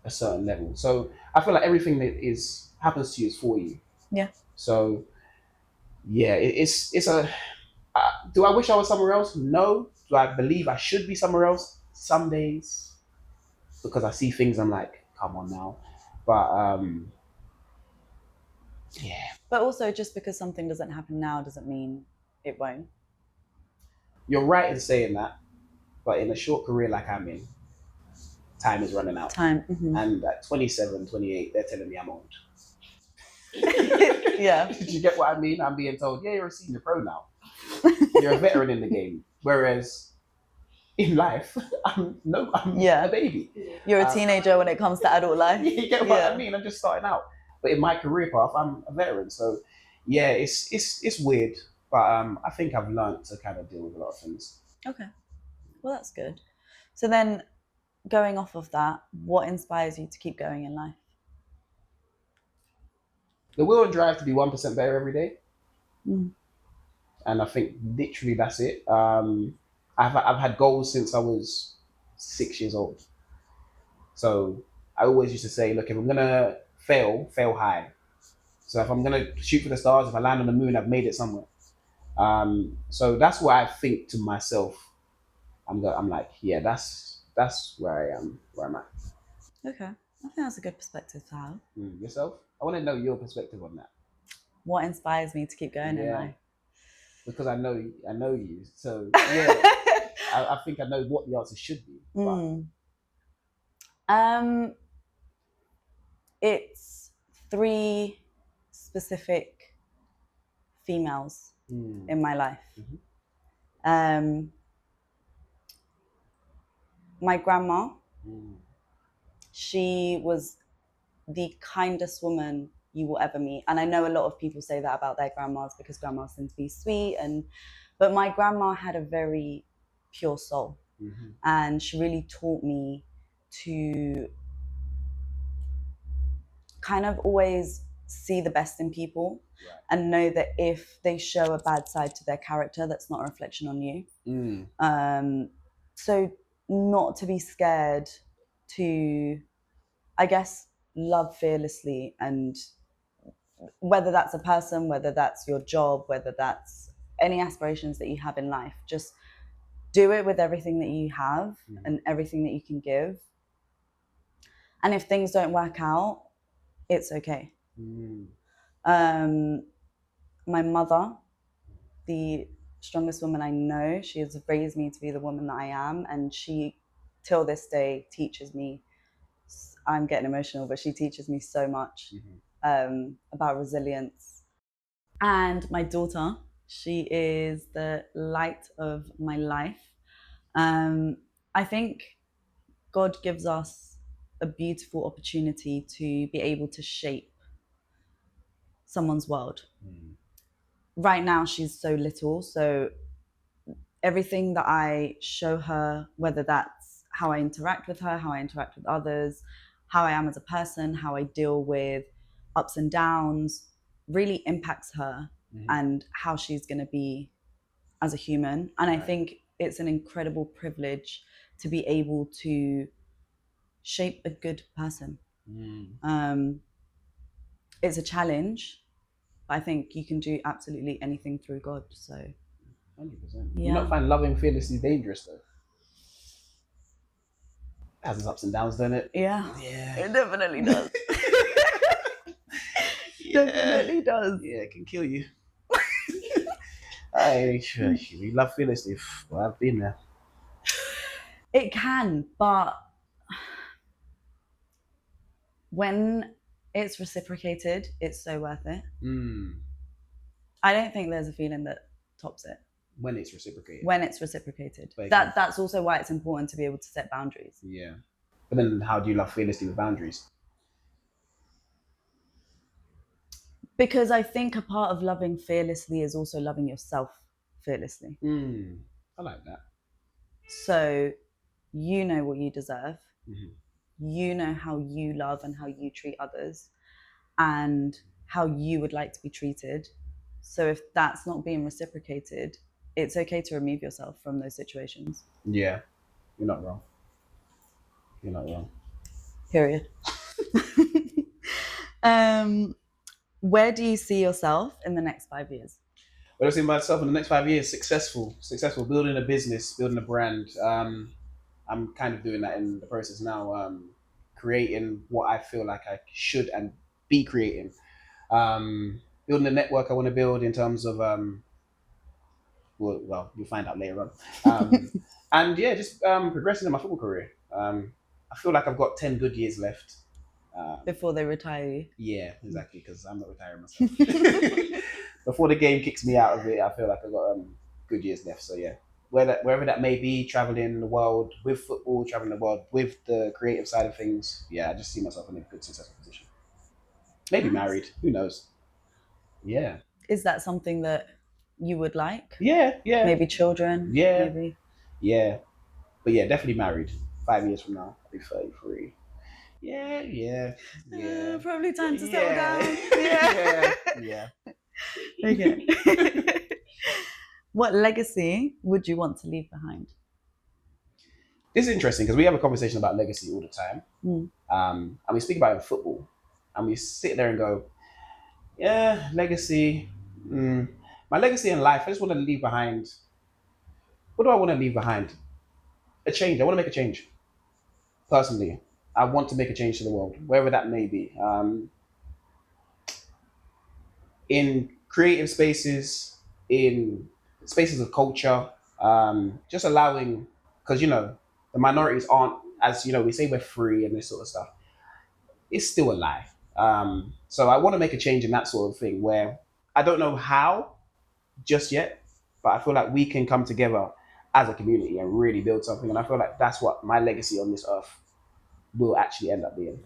a certain level. So I feel like everything that is happens to you is for you. Yeah. So yeah, it's a. Do I wish I was somewhere else? No. Do I believe I should be somewhere else? Some days, because I see things, I'm like, come on now. But yeah. But also, just because something doesn't happen now doesn't mean it won't. You're right in saying that, but in a short career like I'm in, time is running out. Time. Mm-hmm. And at 27, 28, they're telling me I'm old. Yeah. Did you get what I mean? I'm being told, yeah, you're a senior pro now. You're a veteran in the game. Whereas in life, I'm a baby. You're a teenager when it comes to adult life. You get what I mean? I'm just starting out. But in my career path, I'm a veteran. So yeah, it's weird. But I think I've learned to kind of deal with a lot of things. Okay. Well, that's good. So then, going off of that, what inspires you to keep going in life? The will and drive to be 1% better every day. Mm. And I think literally that's it. I've had goals since I was 6 years old. So I always used to say, look, if I'm gonna fail high. So if I'm gonna shoot for the stars, if I land on the moon, I've made it somewhere. So that's why I think to myself. I'm like, yeah, that's where I am, where I'm at. Okay, I think that's a good perspective to have. Yourself? I want to know your perspective on that. What inspires me to keep going in life? Because I know you, so yeah, I think I know what the answer should be. It's 3 specific females in my life. Mm-hmm. My grandma, she was the kindest woman you will ever meet. And I know a lot of people say that about their grandmas because grandmas tend to be sweet. But my grandma had a very pure soul. Mm-hmm. And she really taught me to kind of always see the best in people, right, and know that if they show a bad side to their character, that's not a reflection on you. So not to be scared to, I guess, love fearlessly, and whether that's a person, whether that's your job, whether that's any aspirations that you have in life, just do it with everything that you have and everything that you can give. And if things don't work out, it's okay. My mother, the strongest woman I know, she has raised me to be the woman that I am, and she, till this day, teaches me. I'm getting emotional, but she teaches me so much about resilience. And my daughter, she is the light of my life. I think God gives us a beautiful opportunity to be able to shape someone's world. Right now, she's so little, so everything that I show her, whether that's how I interact with her, how I interact with others, how I am as a person, how I deal with ups and downs, really impacts her and how she's going to be as a human. And I think it's an incredible privilege to be able to shape a good person. It's a challenge. I think you can do absolutely anything through God. So 100%. Yeah. You not find loving fearlessly dangerous though? It has its ups and downs, doesn't it? yeah, Yeah. it definitely does. Definitely does. Yeah, it can kill you. You love fearlessly. Well, I've been there. It can, but when it's reciprocated, it's so worth it. I don't think there's a feeling that tops it. When it's reciprocated. When it's reciprocated. But That's also why it's important to be able to set boundaries. Yeah. But then how do you love fearlessly with boundaries? Because I think a part of loving fearlessly is also loving yourself fearlessly. I like that. So you know what you deserve. You know how you love and how you treat others and how you would like to be treated. So if that's not being reciprocated, it's okay to remove yourself from those situations. Yeah. You're not wrong. You're not wrong. Period. Where do you see yourself in the next 5 years? What I see myself in the next 5 years, successful, building a business, building a brand. I'm kind of doing that in the process now, creating what I feel like I should and be creating. Building the network I want to build in terms of, well, you'll find out later on. And yeah, just progressing in my football career. I feel like I've got 10 good years left. Before they retire you? Yeah, exactly, because I'm not retiring myself. Before the game kicks me out of it, I feel like I've got good years left. So yeah, wherever that may be, traveling the world with football, traveling the world with the creative side of things. Yeah, I just see myself in a good, successful position. Maybe married. Who knows? Yeah. Is that something that you would like? Yeah. Maybe children? Yeah. Maybe. Yeah. But yeah, definitely married. 5 years from now, I'll be 33. Yeah. Probably time to settle down. Yeah. Okay. What legacy would you want to leave behind? This is interesting because we have a conversation about legacy all the time. And we speak about it in football. And we sit there and go, yeah, legacy. My legacy in life, I just want to leave behind. What do I want to leave behind? A change. I want to make a change. Personally, I want to make a change to the world, wherever that may be. In creative spaces, in spaces of culture, just allowing, because the minorities aren't, as we say we're free and this sort of stuff. It's still a lie. So I want to make a change in that sort of thing where I don't know how just yet, but I feel like we can come together as a community and really build something. And I feel like that's what my legacy on this earth will actually end up being.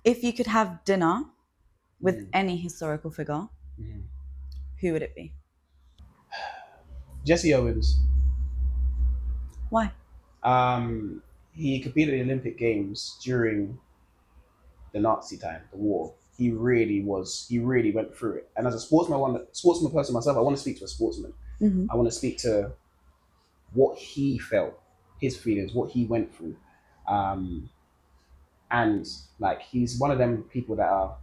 If you could have dinner with any historical figure, who would it be? Jesse Owens. Why? He competed in the Olympic Games during the Nazi time, the war. He really went through it. And as a sportsman person myself, I want to speak to a sportsman. I want to speak to what he felt, his feelings, what he went through. And like, he's one of them people that are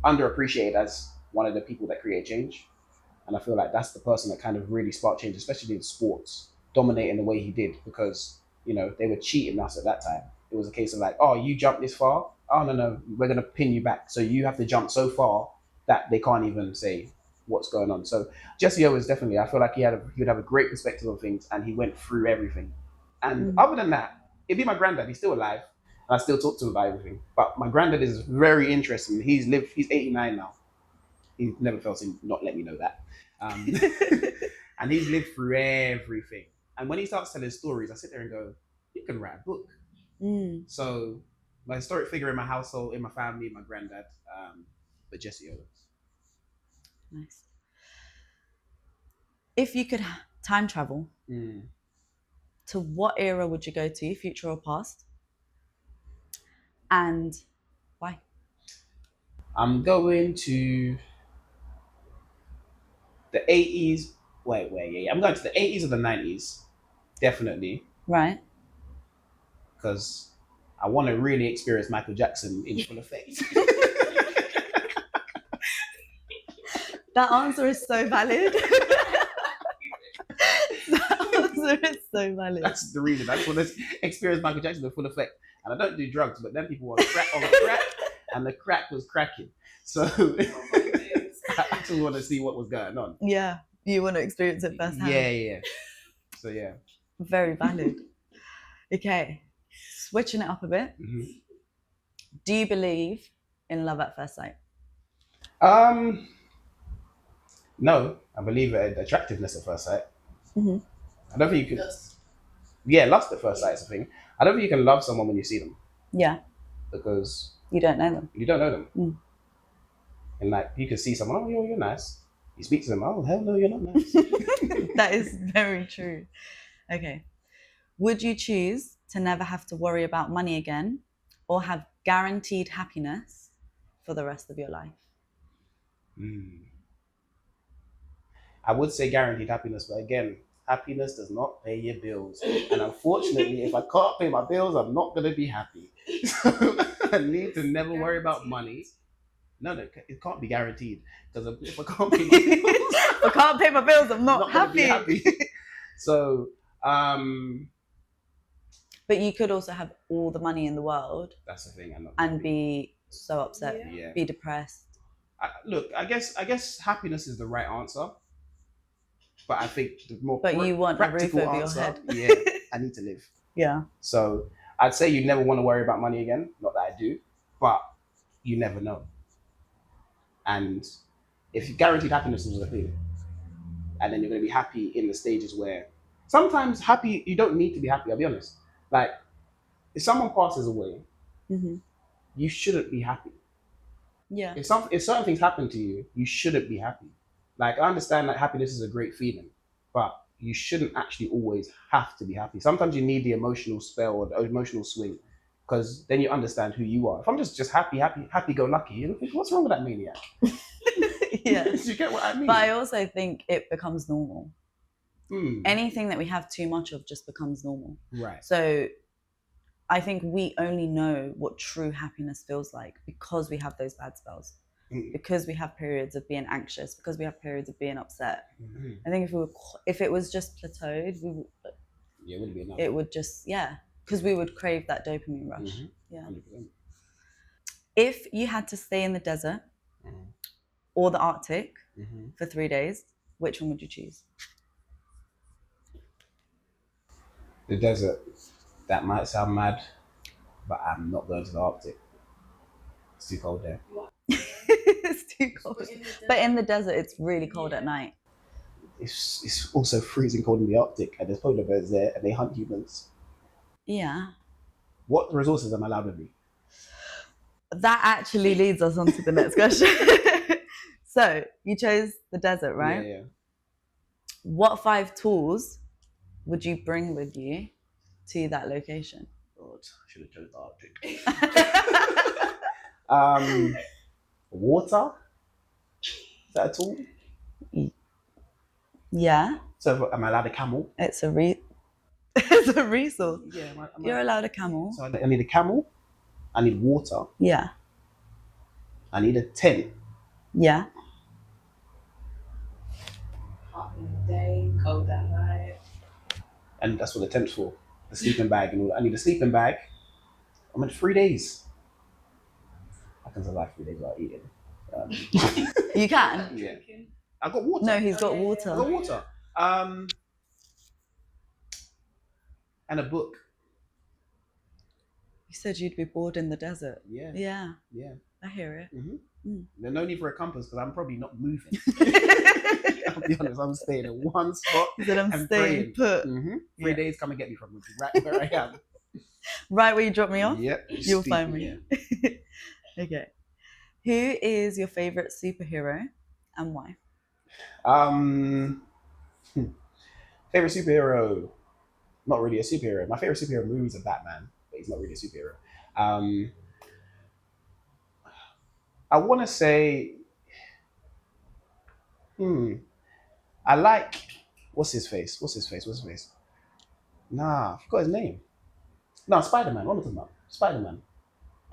underappreciated as one of the people that create change. And I feel like that's the person that kind of really sparked change, especially in sports, dominating the way he did, because, they were cheating us at that time. It was a case of like, oh, you jumped this far? Oh, no, we're going to pin you back. So you have to jump so far that they can't even say what's going on. So Jesse Owens, definitely, I feel like he would have a great perspective on things, and he went through everything. And other than that, it'd be my granddad. He's still alive, and I still talk to him about everything. But my granddad is very interesting. He's 89 now. He never fails to not let me know that. And he's lived through everything. And when he starts telling stories, I sit there and go, you can write a book. So my historic figure in my household, in my family, my granddad, but Jesse Owens. Nice. If you could time travel, Mm. to what era would you go to, future or past? And why? I'm going to the 80s. Yeah. I'm going to the 80s or the 90s, definitely, Right. because I want to really experience Michael Jackson in full effect. That answer is so valid. That answer is so valid. That's the reason. I just want to experience Michael Jackson in full effect. And I don't do drugs, but then people were crack, and the crack was cracking. So I just want to see what was going on. Yeah, you want to experience it firsthand. Yeah. So yeah. Very valid. Okay, switching it up a bit. Mm-hmm. Do you believe in love at first sight? No, I believe in attractiveness at first sight. Mm-hmm. I don't think you can. Lust. Yeah, lust at first sight is a thing. I don't think you can love someone when you see them Yeah, because you don't know them. you don't know them. Mm. And like you can see someone, oh, you're nice. You speak to them, oh, hell no, you're not nice. That is very true. Okay. Would you choose to never have to worry about money again or have guaranteed happiness for the rest of your life? I would say guaranteed happiness, but again, happiness does not pay your bills. And unfortunately, if I can't pay my bills, I'm not going to be happy. So I need to never worry about money. No, it can't be guaranteed because if I can't pay my bills, I can't pay my bills, I'm not gonna be happy. happy. So, But you could also have all the money in the world that's the thing. and be so upset, Yeah. be depressed. Look, I guess happiness is the right answer, but I think the more But you want a roof practical over your answer, head. yeah, I need to live. Yeah. So I'd say you never want to worry about money again. Not that I do, but you never know. And if guaranteed happiness is a thing, and then you're going to be happy in the stages where sometimes happy, you don't need to be happy. I'll be honest. Like if someone passes away, Mm-hmm. you shouldn't be happy. Yeah. If certain things happen to you, you shouldn't be happy. Like I understand that happiness is a great feeling, but you shouldn't actually always have to be happy. Sometimes you need the emotional spell or the emotional swing, because then you understand who you are. If I'm just happy go lucky, you think, what's wrong with that maniac? Yeah. Do you get what I mean? But I also think it becomes normal. Mm. Anything that we have too much of just becomes normal. Right. So I think we only know what true happiness feels like because we have those bad spells, because we have periods of being anxious, because we have periods of being upset. Mm-hmm. I think if it was just plateaued, Yeah, it wouldn't be enough. it would just, because we would crave that dopamine rush. Mm-hmm. Yeah. 100%. If you had to stay in the desert or the Arctic for 3 days, which one would you choose? The desert. That might sound mad, but I'm not going to the Arctic. It's too cold there. It's too cold. But in the desert, it's really cold at night. It's also freezing cold in the Arctic, and there's polar bears there, and they hunt humans. Yeah. What resources am I allowed with me? That actually leads us on to the next question. So you chose the desert, right? Yeah. What 5 tools would you bring with you to that location? God, I should have chosen the Arctic. Water? Is that a tool? Yeah. So am I allowed a camel? It's a it's a resource. Yeah. You're allowed a camel. So I need a camel. I need water. Yeah. I need a tent. Yeah. Hot in the day, cold at night. And that's what the tent's for. The sleeping bag and all that. I need a sleeping bag. I'm at 3 days. I can survive 3 days without eating. You can? Yeah. I got water. No, he's got I water. got water. And a book. You said you'd be bored in the desert. Yeah. Yeah. I hear it. There's no need for a compass because I'm probably not moving. I'll be honest, I'm staying in one spot. He said I'm and staying put. 3 days, come and get me from right where I am. Right where you drop me off? Yep. You'll find me. Yeah. Okay. Who is your favorite superhero and why? Favorite superhero? Not really a superhero. My favorite superhero movie is a Batman, but he's not really a superhero. Um, I want to say, hmm, I like what's his face? What's his face? What's his face? Nah, I forgot his name. No, Spider Man. What am I talking about? Spider Man.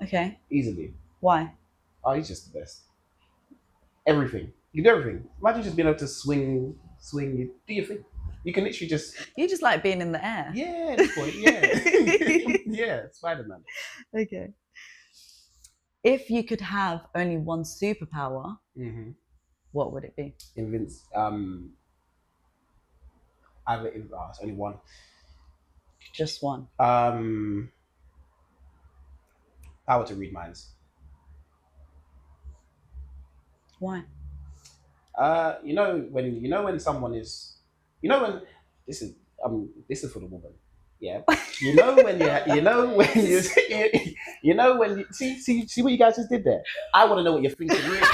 Okay. Easily. Why? Oh, he's just the best. Everything. You do everything. Imagine just being able to swing, you do your thing. You can literally just You just like being in the air. yeah, at this point, yeah. Yeah, Spider Man. Okay. If you could have only one superpower, Mm-hmm. what would it be? Invince it's only one. Just one. Power to read minds. Why? When someone is, when this is this is for the woman. Yeah. You know when when you when you see what you guys just did there. I want to know what you're thinking. Really.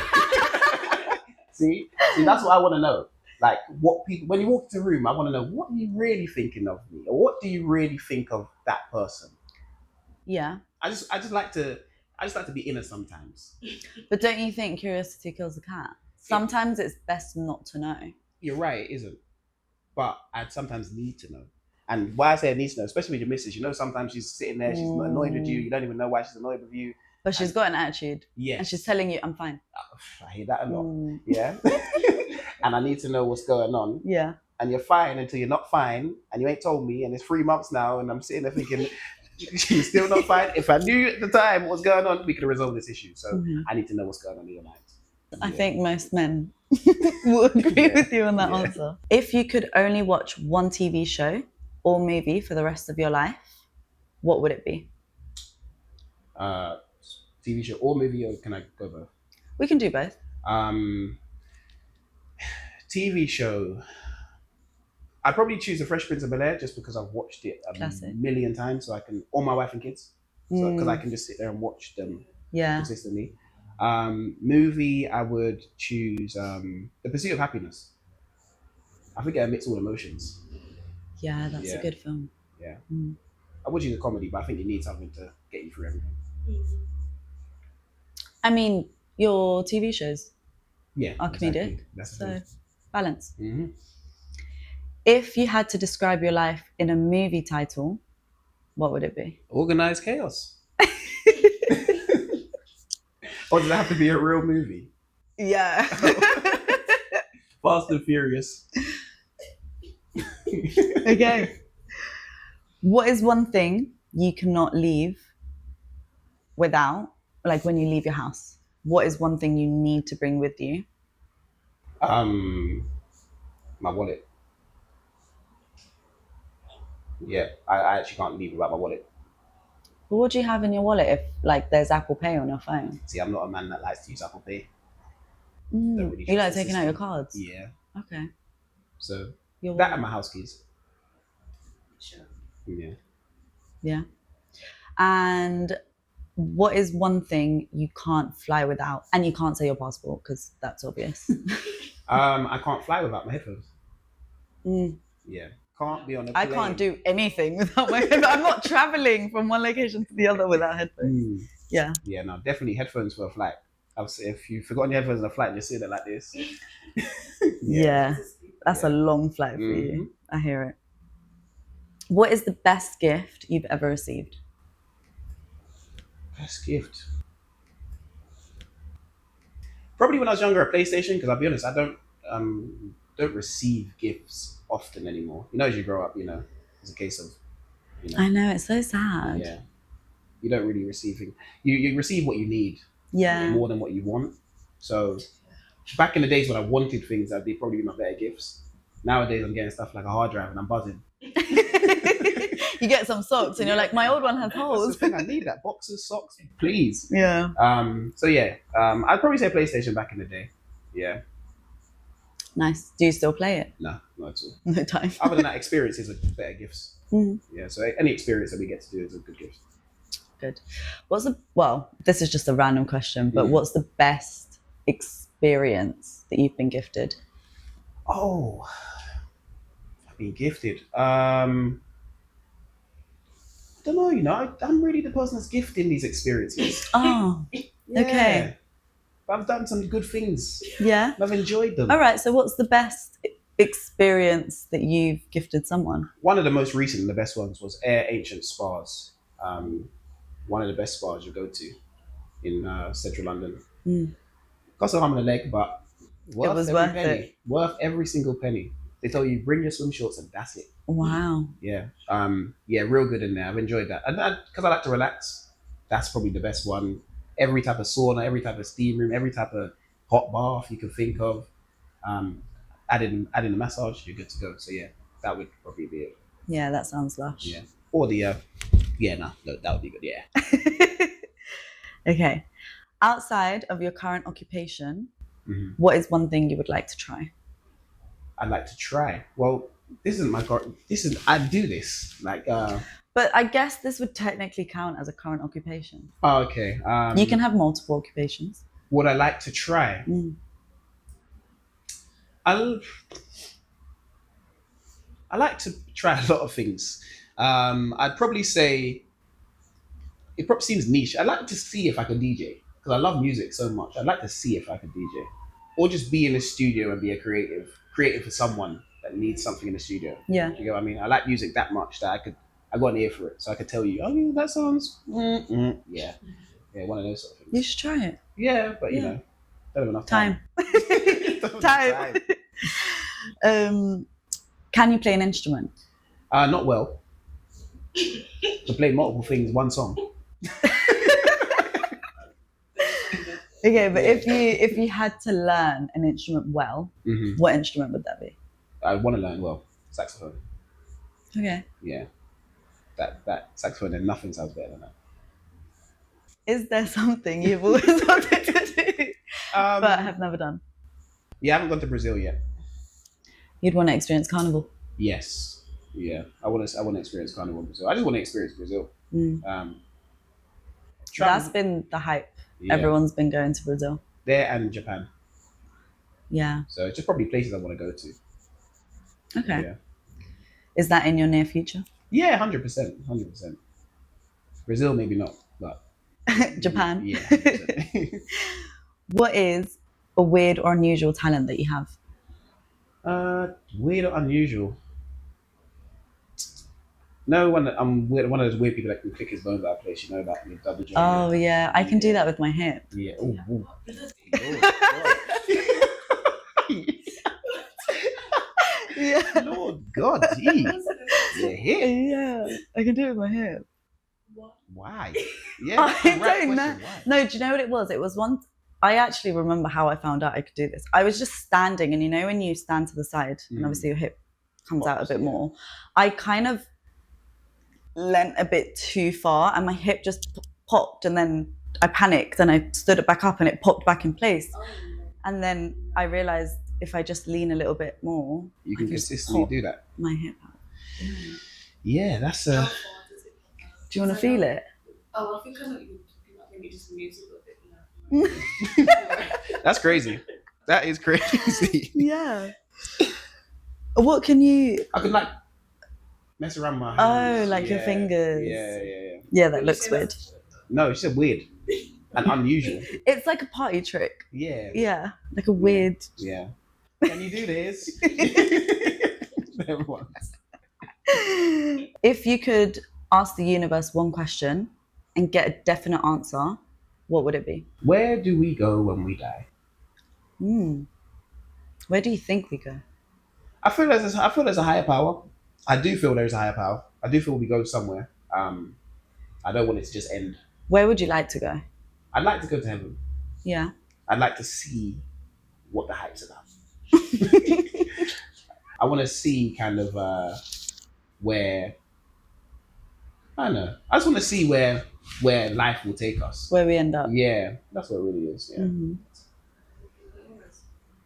see, that's what I want to know. Like what people when you walk into a room, I want to know what are you really thinking of me, or what do you really think of that person. Yeah. I just like to be inner sometimes. But don't you think curiosity kills the cat? Sometimes it's best not to know. You're right, it isn't. But I sometimes need to know. And why I say I need to know, especially with your missus, sometimes she's sitting there, she's not annoyed with you, you don't even know why she's annoyed with you. But she's got an attitude. Yes. And she's telling you, I'm fine. I hear that a lot. Yeah. And I need to know what's going on. Yeah. And you're fine until you're not fine, and you ain't told me, and it's 3 months now, and I'm sitting there thinking, she's still not fine. If I knew at the time what was going on, we could have resolved this issue. So I need to know what's going on in your mind. I think most men will agree with you on that answer. If you could only watch one TV show or movie for the rest of your life, what would it be? TV show or movie, or can I go both? We can do both. TV show. I'd probably choose The Fresh Prince of Bel-Air just because I've watched it a million times, so I can, or my wife and kids, because I can just sit there and watch them consistently. Movie, I would choose The Pursuit of Happiness. I think it admits all emotions. Yeah, that's a good film. Yeah. I would choose a comedy, but I think you need something to get you through everything. I mean, your TV shows are comedic, exactly. That's so balance. Mm-hmm. If you had to describe your life in a movie title, what would it be? Organized Chaos. Or does it have to be a real movie? Yeah. Fast and Furious. Okay. What is one thing you cannot leave without, like when you leave your house? What is one thing you need to bring with you? My wallet. Yeah, I actually can't leave without my wallet. But what do you have in your wallet if, like, there's Apple Pay on your phone? See, I'm not a man that likes to use Apple Pay. Really you like taking out your cards? Yeah. Okay. So that and my house keys. Sure. Yeah. Yeah. And what is one thing you can't fly without? And you can't say your passport because that's obvious. I can't fly without my headphones. Yeah. Can't be on a plane. I can't do anything without my headphones. I'm not traveling from one location to the other without headphones. Yeah. Yeah, no, definitely headphones for a flight. I would say if you've forgotten your headphones on a flight, just sit there like this. Yeah. That's a long flight for you. I hear it. What is the best gift you've ever received? Best gift? Probably when I was younger, a PlayStation, because I'll be honest, I don't receive gifts often anymore. As you grow up, it's a case of, I know, it's so sad. Yeah. You don't really receive things. You receive what you need. Yeah. More than what you want. So back in the days when I wanted things, they'd probably be my better gifts. Nowadays, I'm getting stuff like a hard drive and I'm buzzing. You get some socks and you're like, my old one has holes. That's the thing, I need that. Boxes, socks, please. Yeah. I'd probably say PlayStation back in the day. Yeah. Nice. Do you still play it? No, not at all. No time. Other than that, experiences are better gifts. Yeah, so any experience that we get to do is a good gift. Good. This is just a random question, but what's the best experience that you've been gifted? Oh, Being gifted. I don't know. I'm really the person that's gifting these experiences. Oh, Yeah. okay. But I've done some good things. Yeah. And I've enjoyed them. All right. So, what's the best experience that you've gifted someone? One of the most recent and the best ones was Air Ancient Spas. One of the best spas you go to in central London. Cost a arm and a leg, but It was every worth penny. it. Worth every single penny. They tell you bring your swim shorts and that's it. Wow. Yeah. Yeah, real good in there. I've enjoyed that. And because I like to relax, that's probably the best one. Every type of sauna, every type of steam room, every type of hot bath you can think of. Adding a massage, you're good to go. So yeah, that would probably be it. Yeah, that sounds lush. Yeah. Or the no, that would be good, yeah. Okay. Outside of your current occupation, Mm-hmm. what is one thing you would like to try? I'd like to try. Well, I do this. But I guess this would technically count as a current occupation. Oh, okay. You can have multiple occupations. Would I like to try? I like to try a lot of things. I'd probably say it probably seems niche. I'd like to see if I could DJ because I love music so much. I'd like to see if I could DJ or just be in the studio and be a creative for someone that needs something in the studio. Yeah. You know what I mean? I like music that much that I got an ear for it, so I could tell you, oh yeah, that sounds, yeah, one of those sort of things. You should try it. Yeah, but you know, don't have enough time. Time. Can you play an instrument? Not well. To play multiple things, one song. Okay, but if you had to learn an instrument well, what instrument would that be? I want to learn well saxophone. Okay. Yeah, that saxophone and nothing sounds better than that. Is there something you've always wanted to do but have never done? Yeah, I haven't gone to Brazil yet. You'd want to experience carnival? Yes. Yeah, I want to experience carnival in Brazil. I just want to experience Brazil. That's been the hype. Yeah. Everyone's been going to Brazil. There and Japan. Yeah. So it's just probably places I want to go to. Okay. Yeah. Is that in your near future? Yeah, 100%. 100%. Brazil, maybe not, but Japan. Yeah. 100%. What is a weird or unusual talent that you have? Weird or unusual? No, I'm weird, one of those weird people that can click his bones out of place. You know that the double joint. Oh yeah, I can do that with my hip. Yeah. Ooh, ooh. Yeah. Lord God, geez. Your hip. Yeah, I can do it with my hip. Why? Yeah, I don't know. No, do you know what it was? It was once. I actually remember how I found out I could do this. I was just standing, and you know when you stand to the side, and obviously your hip comes out a bit more. I kind of leant a bit too far, and my hip just popped, and then I panicked, and I stood it back up, and it popped back in place. And then I realized if I just lean a little bit more, you can consistently do that. My hip out. Yeah, that's a. Do you want to feel it? Oh, I think I know you maybe just mute it a bit. That's crazy. That is crazy. Yeah. What can you? I could like mess around my hands. Oh, like your fingers. Yeah. Yeah, that looks weird. No, she said weird and unusual. It's like a party trick. Yeah. Yeah, like a weird. Yeah. Can you do this? Never mind. If you could ask the universe one question and get a definite answer, what would it be? Where do we go when we die? Where do you think we go? I feel there's a higher power. I do feel there's a higher power. I do feel we go somewhere. I don't want it to just end. Where would you like to go? I'd like to go to heaven. Yeah. I'd like to see what the hype's about. I want to see kind of where, I don't know. I just want to see where life will take us. Where we end up. Yeah, that's what it really is. Yeah.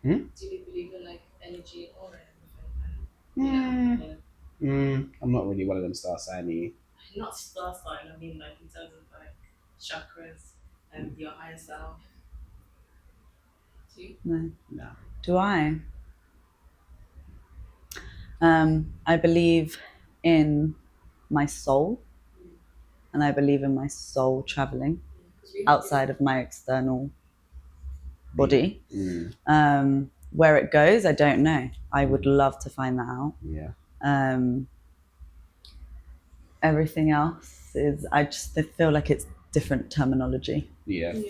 Do you believe in like energy or anything? I'm not really one of them star signy. Not star sign. I mean, like in terms of like chakras and your higher self. Do you? No. No. Do I? I believe in my soul, and I believe in my soul traveling outside of my external body. Where it goes, I don't know. I would love to find that out. Yeah. Everything else is, I just feel like it's different terminology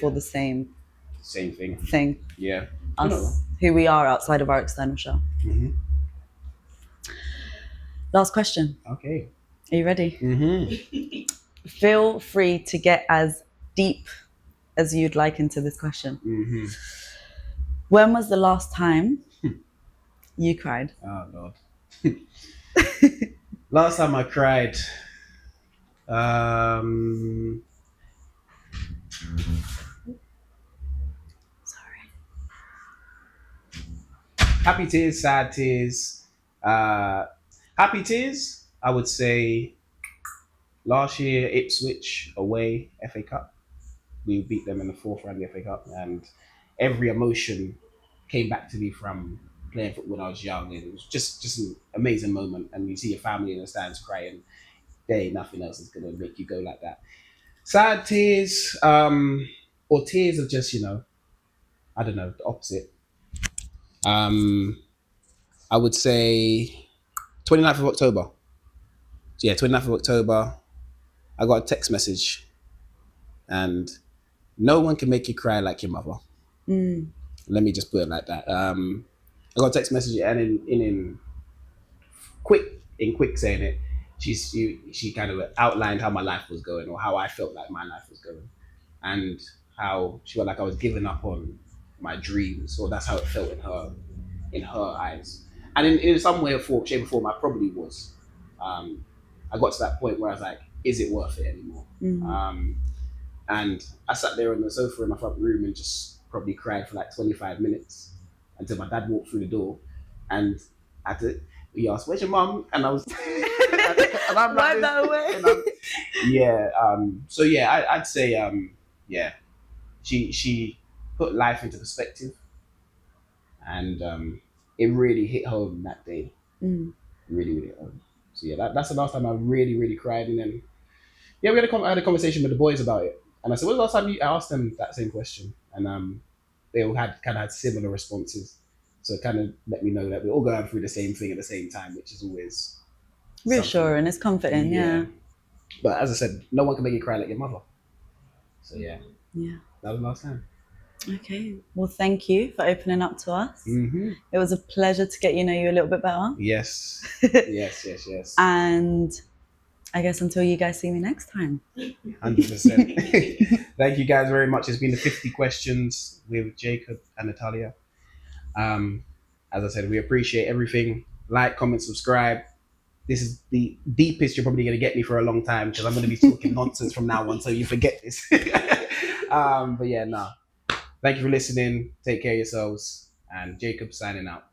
for the same thing. Yeah. Us, who we are outside of our external shell. Mm-hmm. Last question. Okay. Are you ready? Mm-hmm. Feel free to get as deep as you'd like into this question. Mm-hmm. When was the last time you cried? Oh Lord. Last time I cried. Sorry. Happy tears, sad tears. Happy tears, I would say last year, Ipswich away, FA Cup. We beat them in the fourth round of the FA Cup, and every emotion came back to me from playing football when I was young. And it was just an amazing moment. And you see your family in the stands crying. There ain't nothing else that's gonna make you go like that. Sad tears, or tears of just, I don't know, the opposite. I would say 29th of October. So yeah, 29th of October, I got a text message, and no one can make you cry like your mother. Let me just put it like that. I got a text message, and in quick saying it, she kind of outlined how my life was going, or how I felt like my life was going, and how she felt like I was giving up on my dreams, or that's how it felt in her eyes. And in some way or form, shape or form, I probably was. I got to that point where I was like, is it worth it anymore? And I sat there on the sofa in my front room and just probably cried for like 25 minutes until my dad walked through the door, and he asked, "Where's your mum?" And I was, and I'm like, Wipe that away. yeah. So yeah, I'd say, yeah, she put life into perspective, and it really hit home that day. Really, really hit home. So yeah, that's the last time I really cried. And then yeah, I had a conversation with the boys about it, and I said, "When was the last time you?" I asked them that same question, and they all had similar responses. So it kind of let me know that we're all going through the same thing at the same time, which is always reassuring. It's comforting. Yeah. But as I said, no one can make you cry like your mother. So yeah, Yeah. that was the last time. Okay. Well, thank you for opening up to us. It was a pleasure to get you a little bit better. Yes. Yes. And I guess until you guys see me next time. 100%. Thank you guys very much. It's been the 50 questions with Jacob and Natalia. As I said, we appreciate everything. Like, comment, subscribe. This is the deepest you're probably going to get me for a long time, because I'm going to be talking nonsense from now on, so you forget this. But yeah, no. Thank you for listening. Take care of yourselves. And Jacob signing out.